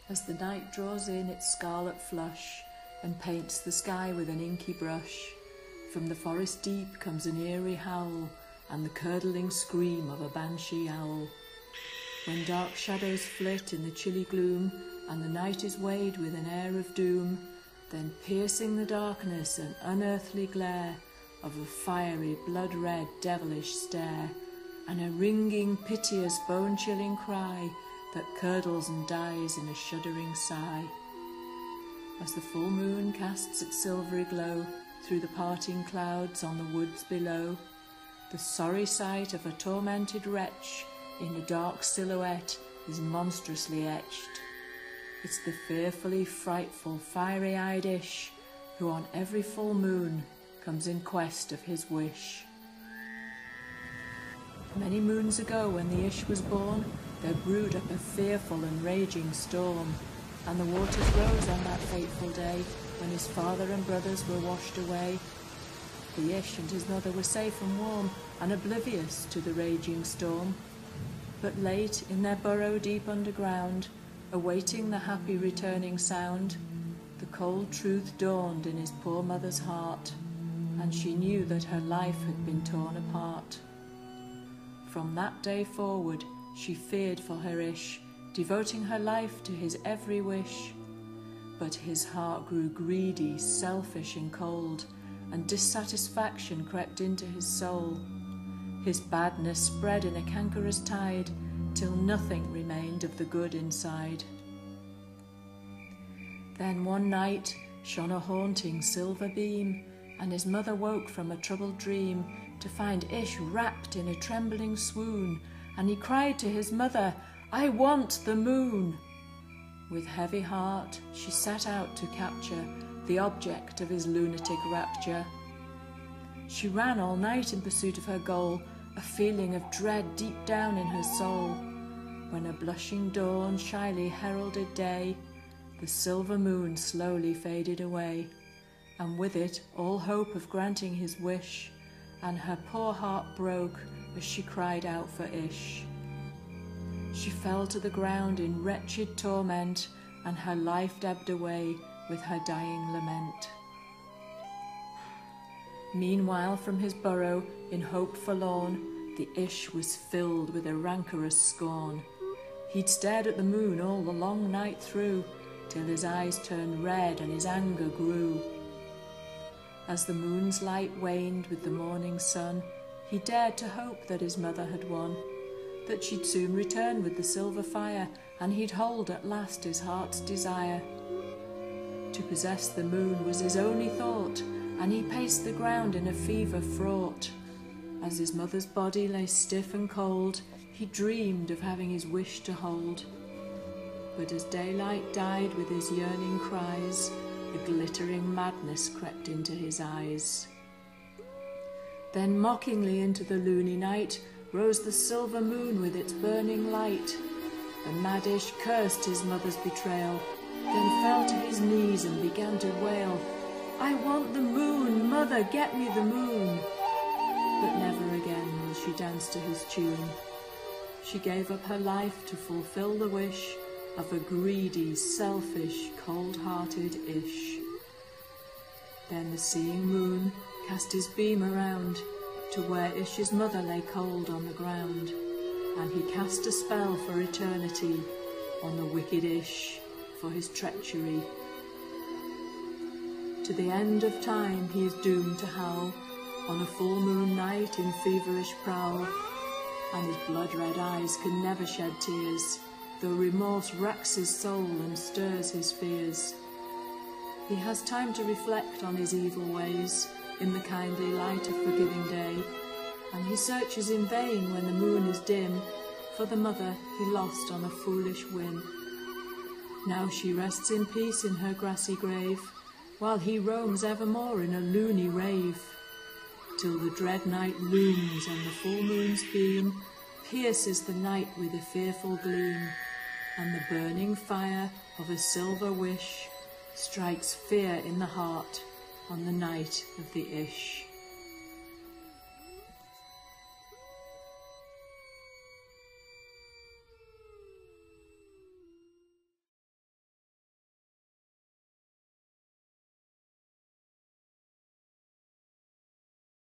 as the night draws in its scarlet flush and paints the sky with an inky brush. From the forest deep comes an eerie howl and the curdling scream of a banshee owl. When dark shadows flit in the chilly gloom and the night is weighed with an air of doom, then piercing the darkness an unearthly glare of a fiery blood-red devilish stare, and a ringing piteous bone-chilling cry that curdles and dies in a shuddering sigh. As the full moon casts its silvery glow through the parting clouds on the woods below, the sorry sight of a tormented wretch in a dark silhouette is monstrously etched. It's the fearfully frightful, fiery-eyed Ish, who on every full moon comes in quest of his wish. Many moons ago, when the Ish was born, there brewed up a fearful and raging storm, and the waters rose on that fateful day when his father and brothers were washed away. The Ish and his mother were safe and warm and oblivious to the raging storm. But late, in their burrow deep underground, awaiting the happy returning sound, the cold truth dawned in his poor mother's heart, and she knew that her life had been torn apart. From that day forward, she feared for her Ish, devoting her life to his every wish. But his heart grew greedy, selfish and cold, and dissatisfaction crept into his soul. His badness spread in a cankerous tide, till nothing remained of the good inside. Then one night shone a haunting silver beam, and his mother woke from a troubled dream to find Ish wrapped in a trembling swoon, and he cried to his mother, "I want the moon!" With heavy heart she set out to capture the object of his lunatic rapture. She ran all night in pursuit of her goal, a feeling of dread deep down in her soul. When a blushing dawn shyly heralded day, the silver moon slowly faded away, and with it all hope of granting his wish, and her poor heart broke as she cried out for Ish. She fell to the ground in wretched torment, and her life ebbed away with her dying lament. Meanwhile, from his burrow, in hope forlorn, the Ish was filled with a rancorous scorn. He'd stared at the moon all the long night through, till his eyes turned red and his anger grew. As the moon's light waned with the morning sun, he dared to hope that his mother had won, that she'd soon return with the silver fire, and he'd hold at last his heart's desire. To possess the moon was his only thought, and he paced the ground in a fever fraught. As his mother's body lay stiff and cold, he dreamed of having his wish to hold. But as daylight died with his yearning cries, a glittering madness crept into his eyes. Then mockingly into the loony night rose the silver moon with its burning light. The mad Ish cursed his mother's betrayal, then fell to his knees and began to wail, "I want the moon, mother, get me the moon!" But never again will she dance to his tune. She gave up her life to fulfill the wish of a greedy, selfish, cold-hearted Ish. Then the seeing moon cast his beam around to where Ish's mother lay cold on the ground, and he cast a spell for eternity on the wicked Ish for his treachery. To the end of time he is doomed to howl on a full moon night in feverish prowl, and his blood-red eyes can never shed tears, though remorse racks his soul and stirs his fears. He has time to reflect on his evil ways in the kindly light of forgiving day, and he searches in vain when the moon is dim for the mother he lost on a foolish whim. Now she rests in peace in her grassy grave, while he roams evermore in a loony rave, till the dread night looms and the full moon's beam pierces the night with a fearful gleam, and the burning fire of a silver wish strikes fear in the heart on the night of the Ish.